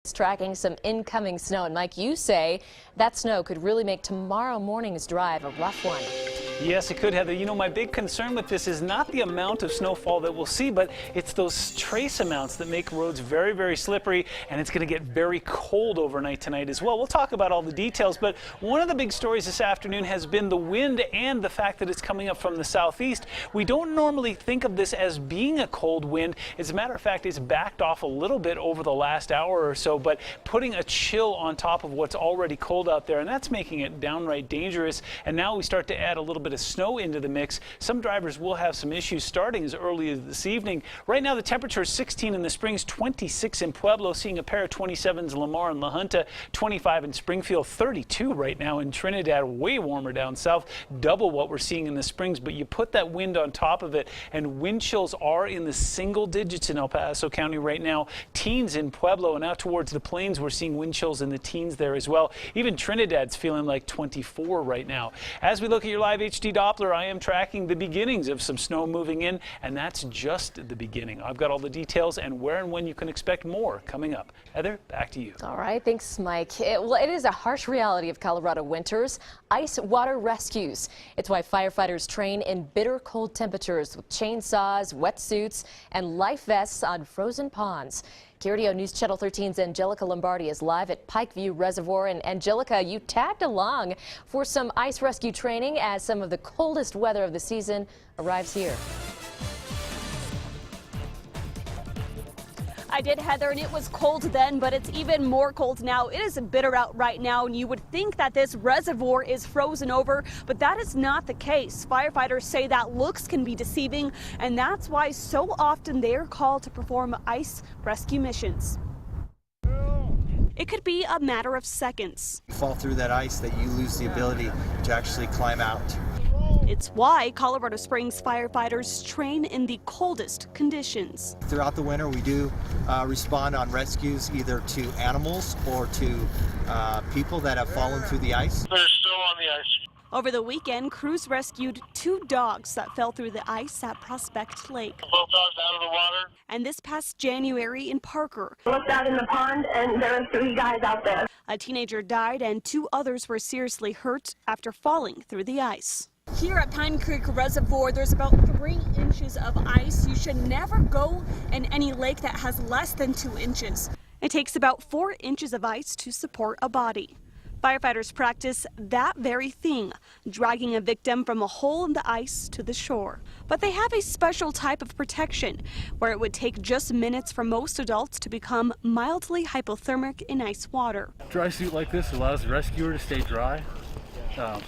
Tracking some incoming snow, and Mike, you say that snow could really make tomorrow morning's drive a rough one. Yes, it could, Heather. You know, my big concern with this is not the amount of snowfall that we'll see, but it's those trace amounts that make roads very, very slippery, and it's going to get very cold overnight tonight as well. We'll talk about all the details, but one of the big stories this afternoon has been the wind and the fact that it's coming up from the southeast. We don't normally think of this as being a cold wind. As a matter of fact, it's backed off a little bit over the last hour or so, but putting a chill on top of what's already cold out there, and that's making it downright dangerous. And now we start to add a little bit of snow into the mix. Some drivers will have some issues starting as early as this evening. Right now the temperature is 16 in the Springs, 26 in Pueblo, seeing a pair of 27s Lamar and La Junta, 25 in Springfield, 32 right now in Trinidad, way warmer down south, double what we're seeing in the Springs. But you put that wind on top of it, and wind chills are in the single digits in El Paso County right now, teens in Pueblo, and out towards the plains we're seeing wind chills in the teens there as well. Even Trinidad's feeling like 24 right now. As we look at your live HD Doppler, I am tracking the beginnings of some snow moving in, and that's just the beginning. I've got all the details and where and when you can expect more coming up. Heather, back to you. All right, thanks, Mike. It is a harsh reality of Colorado winters, ice water rescues. It's why firefighters train in bitter cold temperatures with chainsaws, wetsuits, and life vests on frozen ponds. KRDO News Channel 13's Angelica Lombardi is live at Pikeview Reservoir. And Angelica, you tagged along for some ice rescue training as some of the coldest weather of the season arrives here. I did, Heather, and it was cold then, but it's even more cold now. It is bitter out right now, and you would think that this reservoir is frozen over, but that is not the case. Firefighters say that looks can be deceiving, and that's why so often they are called to perform ice rescue missions. It could be a matter of seconds. You fall through that ice that you lose the ability to actually climb out. It's why Colorado Springs firefighters train in the coldest conditions. Throughout the winter, we do respond on rescues either to animals or to people that have fallen through the ice. They're still on the ice. Over the weekend, crews rescued 2 dogs that fell through the ice at Prospect Lake. Both dogs out of the water. And this past January in Parker, I looked out in the pond and there were 3 guys out there. a teenager died and 2 others were seriously hurt after falling through the ice. Here at Pine Creek Reservoir, there's about 3 inches of ice. You should never go in any lake that has less than 2 inches. It takes about 4 inches of ice to support a body. Firefighters practice that very thing, dragging a victim from a hole in the ice to the shore. But they have a special type of protection, where it would take just minutes for most adults to become mildly hypothermic in ice water. A dry suit like this allows the rescuer to stay dry.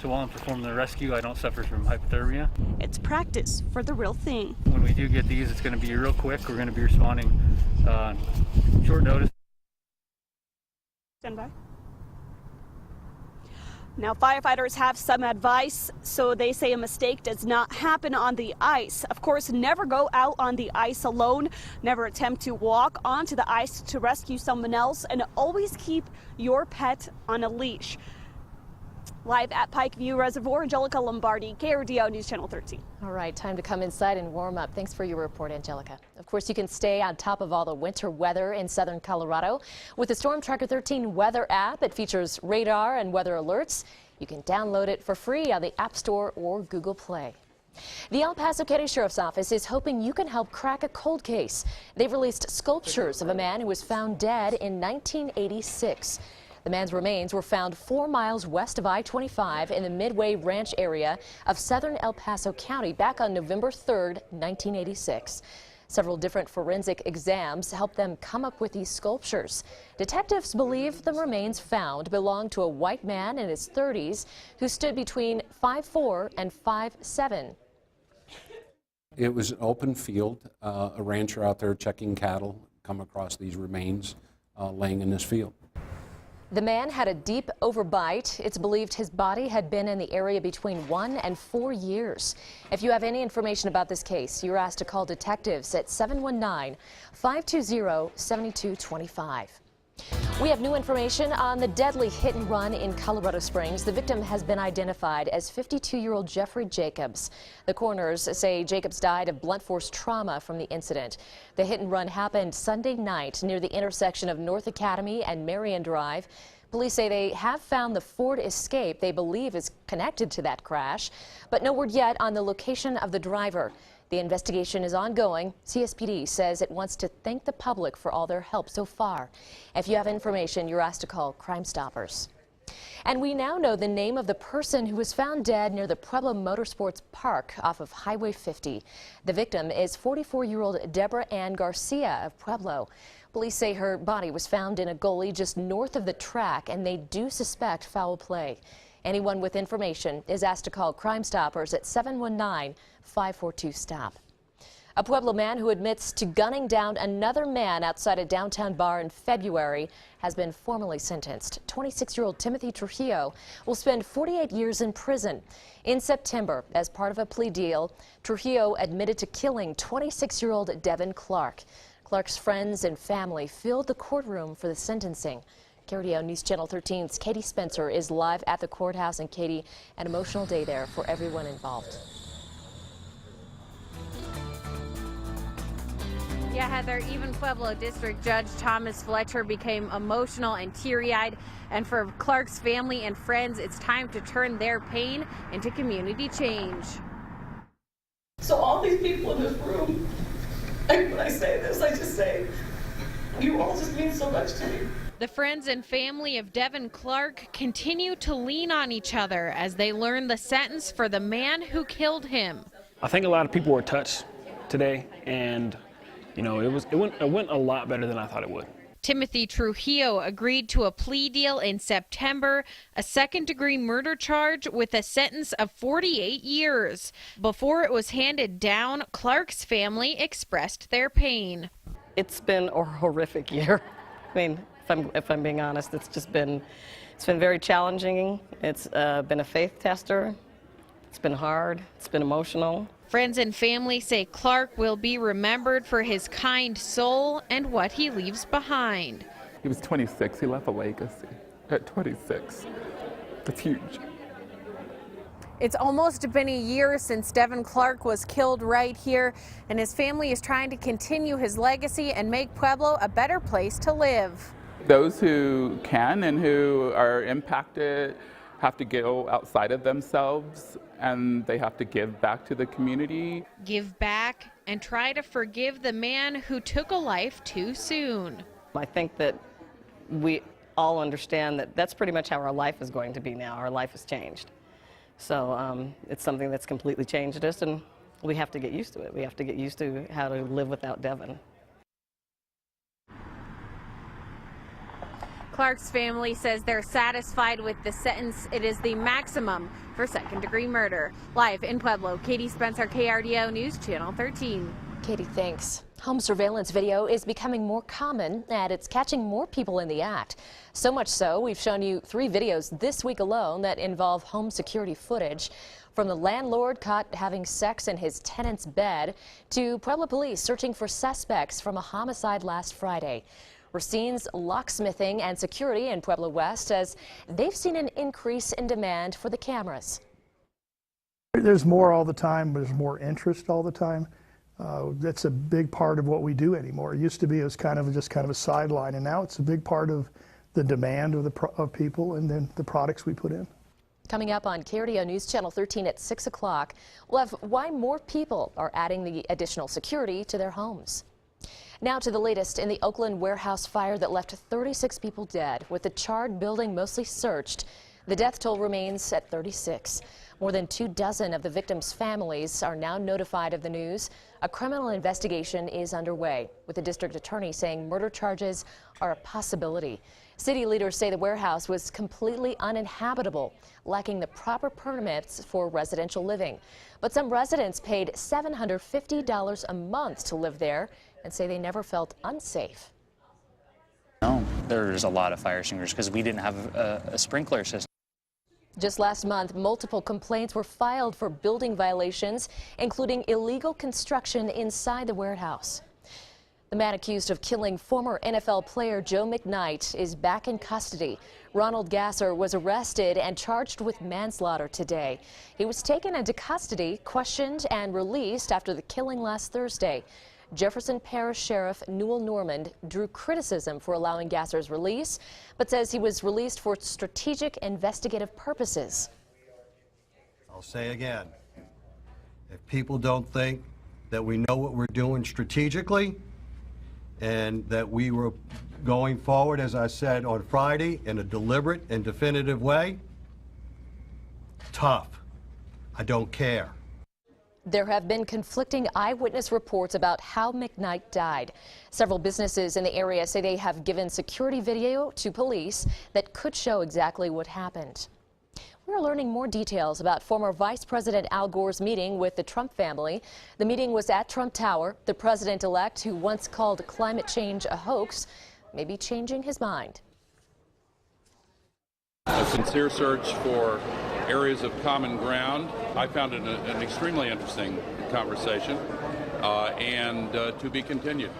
So while I'm performing the rescue, I don't suffer from hypothermia. It's practice for the real thing. When we do get these, it's going to be real quick. We're going to be responding short notice. Stand by. Now, firefighters have some advice. So they say a mistake does not happen on the ice. Of course, never go out on the ice alone. Never attempt to walk onto the ice to rescue someone else, and always keep your pet on a leash. Live at Pikeview Reservoir, Angelica Lombardi, KRDO News Channel 13. All right, time to come inside and warm up. Thanks for your report, Angelica. Of course, you can stay on top of all the winter weather in southern Colorado with the Storm Tracker 13 weather app. It features radar and weather alerts. You can download it for free on the App Store or Google Play. The El Paso County Sheriff's Office is hoping you can help crack a cold case. They've released sculptures of a man who was found dead in 1986. The man's remains were found 4 miles west of I-25 in the Midway Ranch area of southern El Paso County back on November 3rd, 1986. Several different forensic exams helped them come up with these sculptures. Detectives believe the remains found belonged to a white man in his 30s who stood between 5'4" and 5'7". It was an open field. A rancher out there checking cattle come across these remains laying in this field. The man had a deep overbite. It's believed his body had been in the area between 1 and 4 years. If you have any information about this case, you're asked to call detectives at 719-520-7225. We have new information on the deadly hit and run in Colorado Springs. The victim has been identified as 52-year-old Jeffrey Jacobs. The coroners say Jacobs died of blunt force trauma from the incident. The hit and run happened Sunday night near the intersection of North Academy and Marion Drive. Police say they have found the Ford Escape they believe is connected to that crash, but no word yet on the location of the driver. The investigation is ongoing. CSPD says it wants to thank the public for all their help so far. If you have information, you're asked to call Crime Stoppers. And we now know the name of the person who was found dead near the Pueblo Motorsports Park off of Highway 50. The victim is 44-year-old Deborah Ann Garcia of Pueblo. Police say her body was found in a gully just north of the track, and they do suspect foul play. Anyone with information is asked to call Crime Stoppers at 719-542-STOP. A Pueblo man who admits to gunning down another man outside a downtown bar in February has been formally sentenced. 26-year-old Timothy Trujillo will spend 48 years in prison. In September, as part of a plea deal, Trujillo admitted to killing 26-year-old Devin Clark. Clark's friends and family filled the courtroom for the sentencing. KRDO News Channel 13's Katie Spencer is live at the courthouse. And Katie, an emotional day there for everyone involved. Yeah, Heather, even Pueblo District Judge Thomas Fletcher became emotional and teary-eyed. And for Clark's family and friends, it's time to turn their pain into community change. So all these people in this room, when I say this, I just say, you all just mean so much to me. The friends and family of Devin Clark continue to lean on each other as they learn the sentence for the man who killed him. I think a lot of people were touched today, and you know, it went a lot better than I thought it would. Timothy Trujillo agreed to a plea deal in September, a second-degree murder charge with a sentence of 48 years. Before it was handed down, Clark's family expressed their pain. It's been a horrific year. I mean, if I'm being honest, it's been very challenging. It's been a faith tester. It's been hard. It's been emotional. Friends and family say Clark will be remembered for his kind soul and what he leaves behind. He was 26. He left a legacy at 26. It's huge. It's almost been a year since Devin Clark was killed right here, and his family is trying to continue his legacy and make Pueblo a better place to live. Those who can and who are impacted have to go outside of themselves, and they have to give back to the community. Give back and try to forgive the man who took a life too soon. I think that we all understand that that's pretty much how our life is going to be now. Our life has changed. So it's something that's completely changed us, and we have to get used to it. We have to get used to how to live without Devin. Clark's family says they're satisfied with the sentence. It is the maximum for second-degree murder. Live in Pueblo, Katie Spencer, KRDO News Channel 13. Katie, thanks. Home surveillance video is becoming more common, and it's catching more people in the act. So much so, we've shown you 3 videos this week alone that involve home security footage. From the landlord caught having sex in his tenant's bed to Pueblo police searching for suspects from a homicide last Friday. Racine's Locksmithing and Security in Pueblo West says they've seen an increase in demand for the cameras. There's more all the time, there's more interest all the time. That's a big part of what we do anymore. It used to be it was just kind of a sideline, and now it's a big part of the demand of people and then the products we put in. Coming up on KRDO News Channel 13 at 6 o'clock, we'll have why more people are adding the additional security to their homes. Now to the latest in the Oakland warehouse fire that left 36 people dead, with the charred building mostly searched. The death toll remains at 36. More than 24 of the victims' families are now notified of the news. A criminal investigation is underway, with the district attorney saying murder charges are a possibility. City leaders say the warehouse was completely uninhabitable, lacking the proper permits for residential living. But some residents paid $750 a month to live there and say they never felt unsafe. No, there's a lot of fire extinguishers because we didn't have a sprinkler system. Just last month, multiple complaints were filed for building violations, including illegal construction inside the warehouse. The man accused of killing former NFL player Joe McKnight is back in custody. Ronald Gasser was arrested and charged with manslaughter today. He was taken into custody, questioned, and released after the killing last Thursday. Jefferson Parish Sheriff Newell Normand drew criticism for allowing Gasser's release, but says he was released for strategic investigative purposes. I'll say again, if people don't think that we know what we're doing strategically and that we were going forward, as I said on Friday, in a deliberate and definitive way, tough. I don't care. There have been conflicting eyewitness reports about how McKnight died. Several businesses in the area say they have given security video to police that could show exactly what happened. We're learning more details about former Vice President Al Gore's meeting with the Trump family. The meeting was at Trump Tower. The president-elect, who once called climate change a hoax, may be changing his mind. A sincere search for areas of common ground. I found it an extremely interesting conversation and to be continued.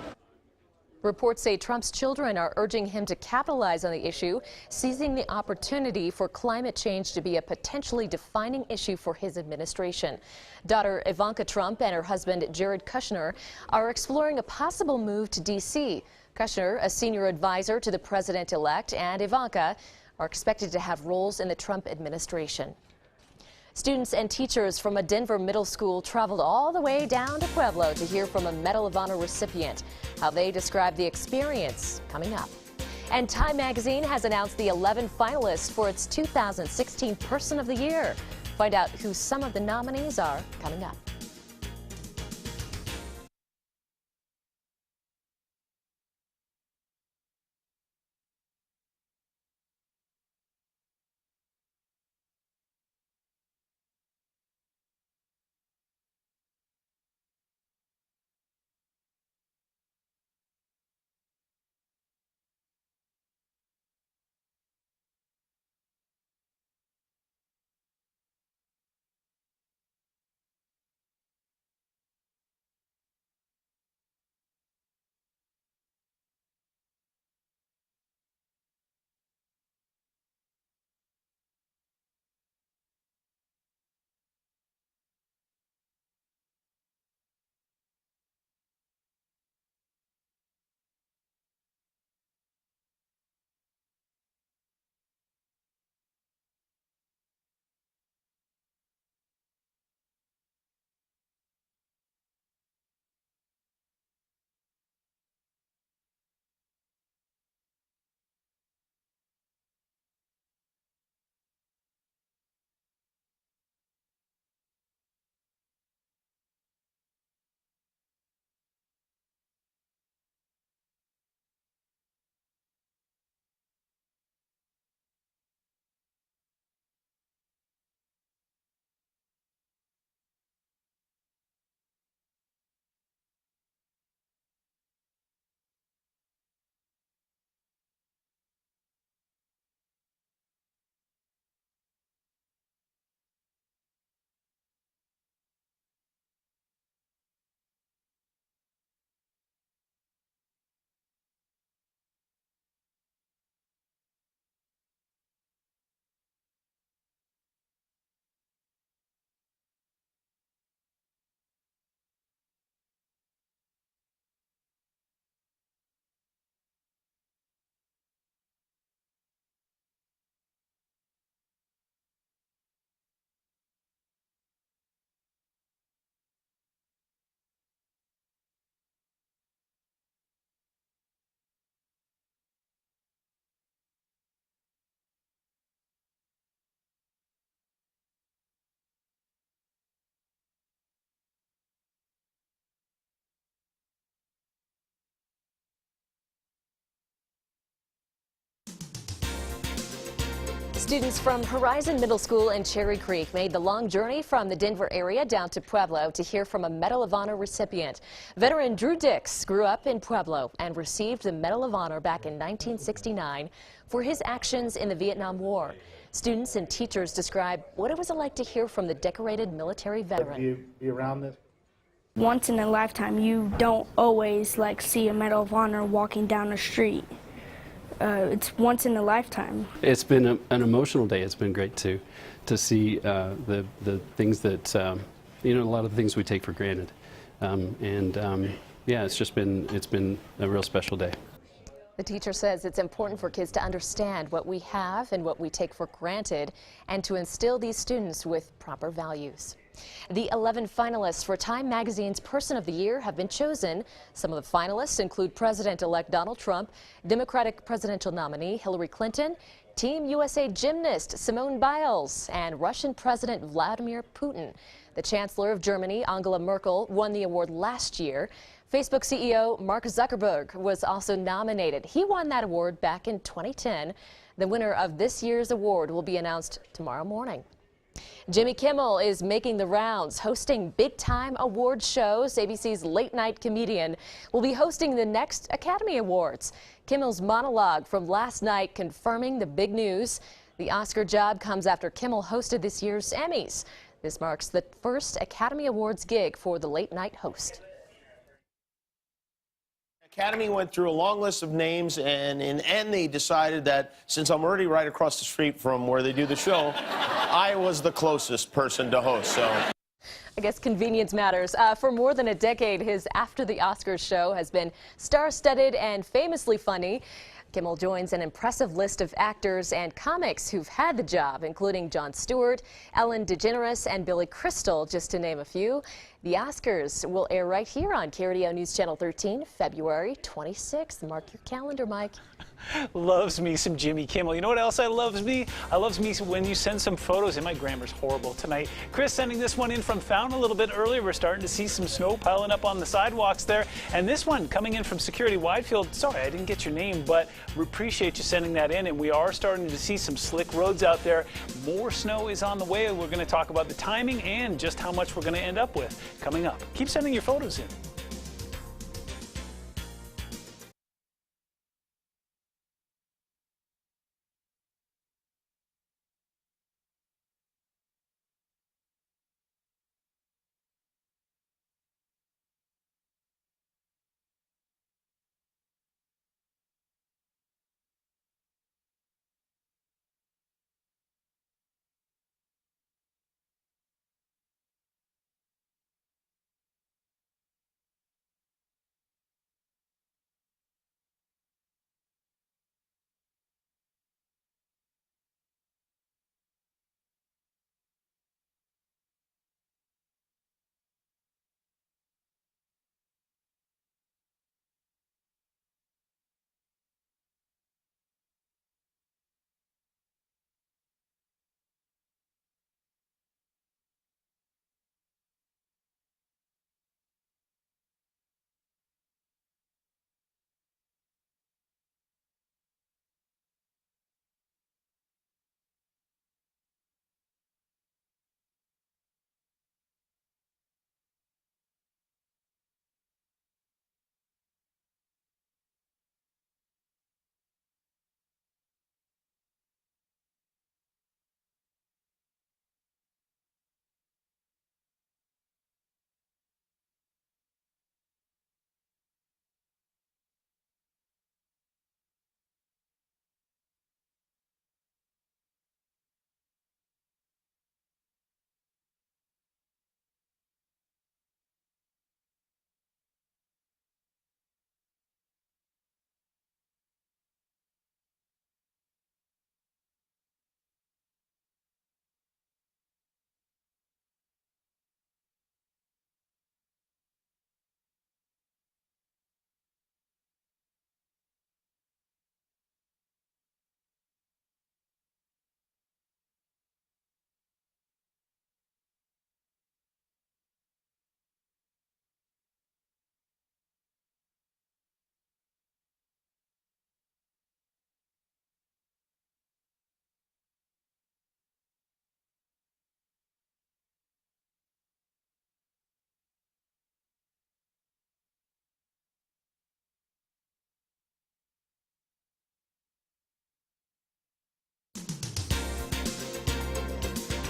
Reports say Trump's children are urging him to capitalize on the issue, seizing the opportunity for climate change to be a potentially defining issue for his administration. Daughter Ivanka Trump and her husband Jared Kushner are exploring a possible move to D.C. Kushner, a senior advisor to the president-elect, and Ivanka are expected to have roles in the Trump administration. Students and teachers from a Denver middle school traveled all the way down to Pueblo to hear from a Medal of Honor recipient. How they describe the experience coming up. And Time Magazine has announced the 11 finalists for its 2016 Person of the Year. Find out who some of the nominees are coming up. Students from Horizon Middle School in Cherry Creek made the long journey from the Denver area down to Pueblo to hear from a Medal of Honor recipient. Veteran Drew Dix grew up in Pueblo and received the Medal of Honor back in 1969 for his actions in the Vietnam War. Students and teachers describe what it was like to hear from the decorated military veteran. Be around this. Once in a lifetime, you don't always like see a Medal of Honor walking down the street. It's once in a lifetime. It's been an emotional day. It's been great to see the things that a lot of the things we take for granted, yeah, it's been a real special day. The teacher says it's important for kids to understand what we have and what we take for granted, and to instill these students with proper values. The 11 finalists for Time Magazine's Person of the Year have been chosen. Some of the finalists include President-elect Donald Trump, Democratic presidential nominee Hillary Clinton, Team USA gymnast Simone Biles, and Russian President Vladimir Putin. The Chancellor of Germany, Angela Merkel, won the award last year. Facebook CEO Mark Zuckerberg was also nominated. He won that award back in 2010. The winner of this year's award will be announced tomorrow morning. Jimmy Kimmel is making the rounds, hosting big-time award shows. ABC's late-night comedian will be hosting the next Academy Awards. Kimmel's monologue from last night confirming the big news. The Oscar job comes after Kimmel hosted this year's Emmys. This marks the first Academy Awards gig for the late-night host. Academy went through a long list of names, and in the end they decided that since I'm already right across the street from where they do the show, I was the closest person to host. So I guess convenience matters. For more than a decade, his After the Oscars show has been star-studded and famously funny. Kimmel joins an impressive list of actors and comics who've had the job, including Jon Stewart, Ellen DeGeneres, and Billy Crystal, just to name a few. The Oscars will air right here on KRDO News Channel 13, February 26th. Mark your calendar, Mike. Loves me some Jimmy Kimmel. You know what else I loves me? I loves me when you send some photos, and my grammar's horrible tonight. Chris sending this one in from Fountain a little bit earlier. We're starting to see some snow piling up on the sidewalks there. And this one coming in from Security Widefield. Sorry, I didn't get your name, but we appreciate you sending that in. And we are starting to see some slick roads out there. More snow is on the way. We're going to talk about the timing and just how much we're going to end up with coming up. Keep sending your photos in.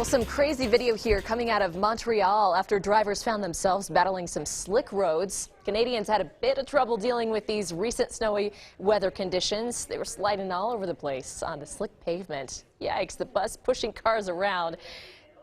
Well, some crazy video here coming out of Montreal after drivers found themselves battling some slick roads. Canadians had a bit of trouble dealing with these recent snowy weather conditions. They were sliding all over the place on the slick pavement. Yikes, the bus pushing cars around.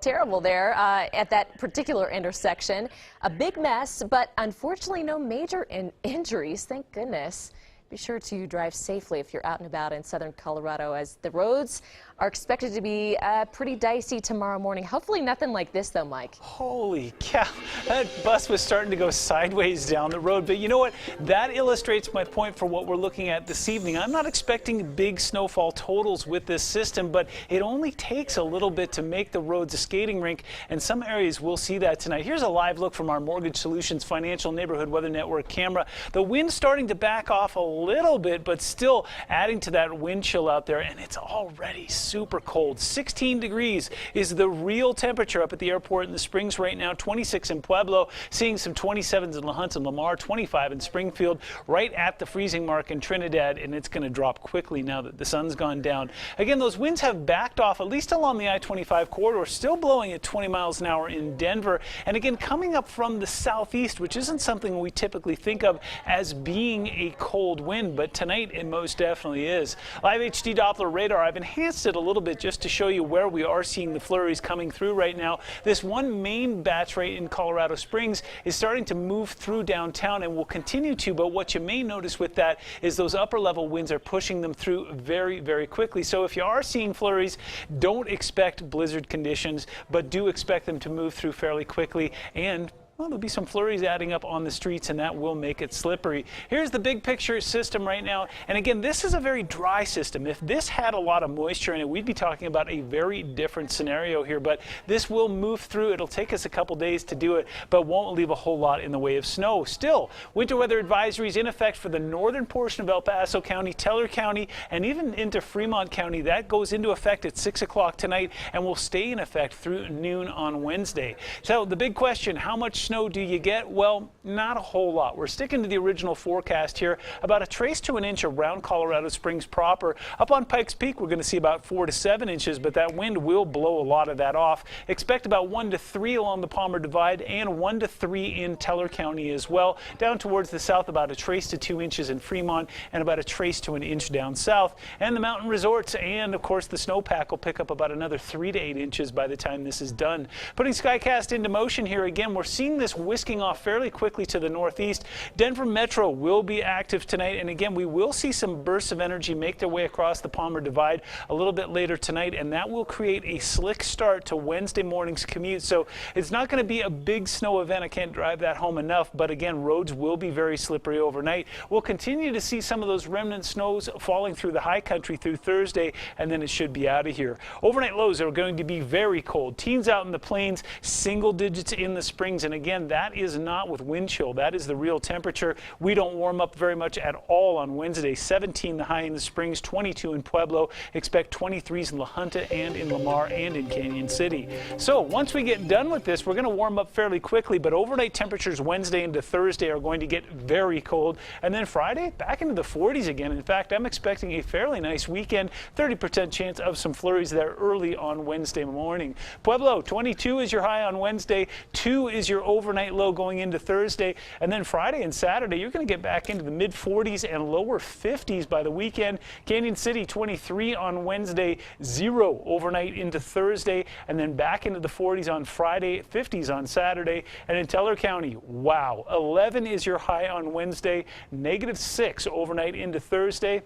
Terrible there at that particular intersection. A big mess, but unfortunately no major injuries, thank goodness. Be sure to drive safely if you're out and about in southern Colorado, as the roads are expected to be pretty dicey tomorrow morning. Hopefully nothing like this though, Mike. Holy cow, that bus was starting to go sideways down the road. But you know what? That illustrates my point for what we're looking at this evening. I'm not expecting big snowfall totals with this system, but it only takes a little bit to make the roads a skating rink, and some areas will see that tonight. Here's a live look from our Mortgage Solutions Financial Neighborhood Weather Network camera. The wind's starting to back off a little bit, but still adding to that wind chill out there, and it's already super cold. 16 degrees is the real temperature up at the airport in the Springs right now. 26 in Pueblo, seeing some 27s in La Hunt and Lamar, 25 in Springfield, right at the freezing mark in Trinidad, and it's going to drop quickly now that the sun's gone down. Again, those winds have backed off, at least along the I-25 corridor, still blowing at 20 miles an hour in Denver, and again coming up from the southeast, which isn't something we typically think of as being a cold wind, but tonight it most definitely is. Live HD Doppler radar, I've enhanced it a little bit just to show you where we are seeing the flurries coming through right now. This one main batch right in Colorado Springs is starting to move through downtown and will continue to, but what you may notice with that is those upper level winds are pushing them through very, very quickly. So if you are seeing flurries, don't expect blizzard conditions, but do expect them to move through fairly quickly, and well, there'll be some flurries adding up on the streets, and that will make it slippery. Here's the big picture system right now. And again, this is a very dry system. If this had a lot of moisture in it, we'd be talking about a very different scenario here. But this will move through. It'll take us a couple days to do it, but won't leave a whole lot in the way of snow. Still, winter weather advisories in effect for the northern portion of El Paso County, Teller County, and even into Fremont County. That goes into effect at 6 o'clock tonight and will stay in effect through noon on Wednesday. So the big question, how much snow do you get? Well, not a whole lot. We're sticking to the original forecast here, about a trace to an inch around Colorado Springs proper. Up on Pikes Peak, we're going to see about 4 to 7 inches, but that wind will blow a lot of that off. Expect about 1 to 3 along the Palmer Divide and 1 to 3 in Teller County as well. Down towards the south, about a trace to 2 inches in Fremont and about a trace to an inch down south. And the mountain resorts and, of course, the snowpack will pick up about another 3 to 8 inches by the time this is done. Putting SkyCast into motion here again, we're seeing this whisking off fairly quickly to the northeast. Denver Metro will be active tonight, and again, we will see some bursts of energy make their way across the Palmer Divide a little bit later tonight, and that will create a slick start to Wednesday morning's commute. So it's not going to be a big snow event. I can't drive that home enough, but again, roads will be very slippery overnight. We'll continue to see some of those remnant snows falling through the high country through Thursday, and then it should be out of here. Overnight lows are going to be very cold. Teens out in the plains, single digits in the Springs, and again, that is not with wind chill. That is the real temperature. We don't warm up very much at all on Wednesday. 17 the high in the Springs, 22 in Pueblo. Expect 23s in La Junta and in Lamar and in Canyon City. So once we get done with this, we're going to warm up fairly quickly, but overnight temperatures Wednesday into Thursday are going to get very cold. And then Friday, back into the 40s again. In fact, I'm expecting a fairly nice weekend. 30% chance of some flurries there early on Wednesday morning. Pueblo, 22 is your high on Wednesday. 2 is your overnight low going into Thursday, and then Friday and Saturday you're going to get back into the mid 40s and lower 50s by the weekend. Canyon City 23 on Wednesday, 0 overnight into Thursday, and then back into the 40s on Friday, 50s on Saturday. And in Teller County, wow, 11 is your high on Wednesday, -6 overnight into Thursday,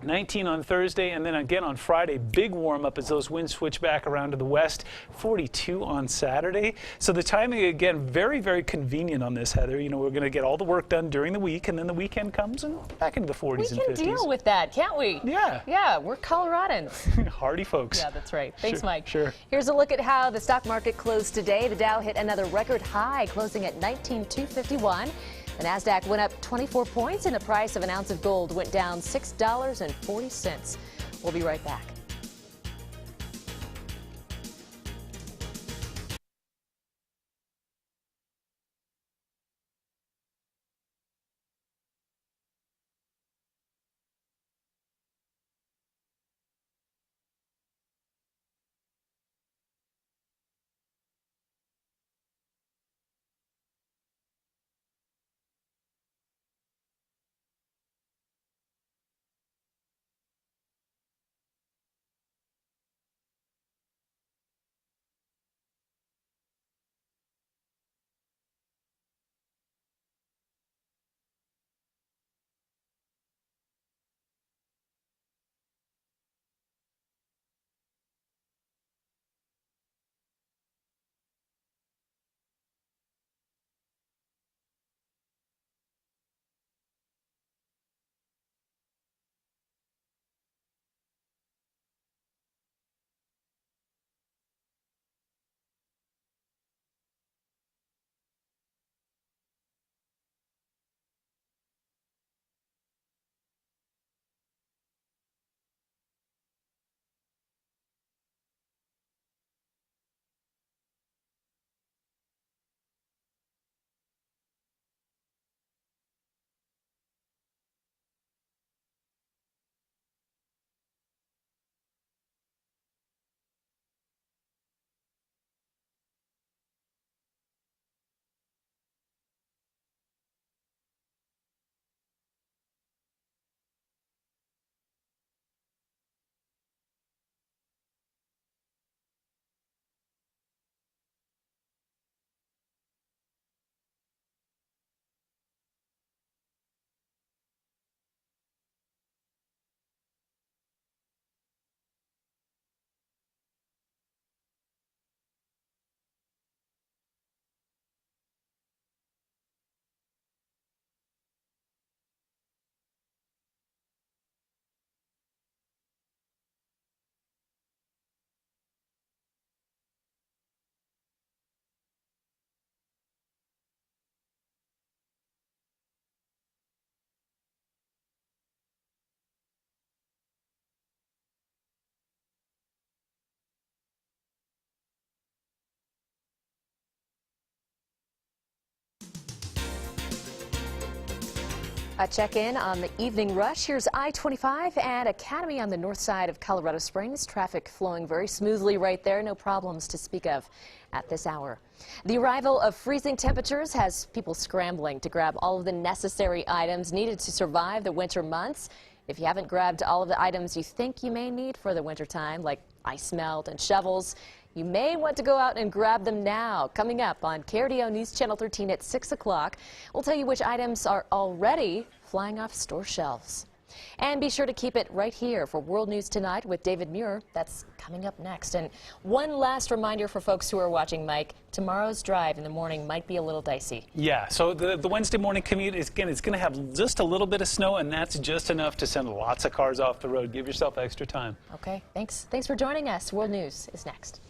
19 on Thursday, and then again on Friday, big warm up as those winds switch back around to the west. 42 on Saturday. So the timing, again, very, very convenient on this, Heather. You know, we're going to get all the work done during the week, and then the weekend comes and back into the 40s and 50s. We can deal with that, can't we? Yeah. Yeah, we're Coloradans. Hardy folks. Yeah, that's right. Thanks, Sure, Mike. Sure. Here's a look at how the stock market closed today. The Dow hit another record high, closing at 19,251. The Nasdaq went up 24 points, and the price of an ounce of gold went down $6.40. We'll be right back. A check-in on the evening rush. Here's I-25 and Academy on the north side of Colorado Springs. Traffic flowing very smoothly right there. No problems to speak of at this hour. The arrival of freezing temperatures has people scrambling to grab all of the necessary items needed to survive the winter months. If you haven't grabbed all of the items you think you may need for the winter time, like ice melt and shovels, you may want to go out and grab them now. Coming up on KRDO News Channel 13 at 6 o'clock, we'll tell you which items are already flying off store shelves. And be sure to keep it right here for World News Tonight with David Muir. That's coming up next. And one last reminder for folks who are watching, Mike, tomorrow's drive in the morning might be a little dicey. Yeah, so the Wednesday morning commute is going to have just a little bit of snow, and that's just enough to send lots of cars off the road. Give yourself extra time. Okay, thanks for joining us. World News is next.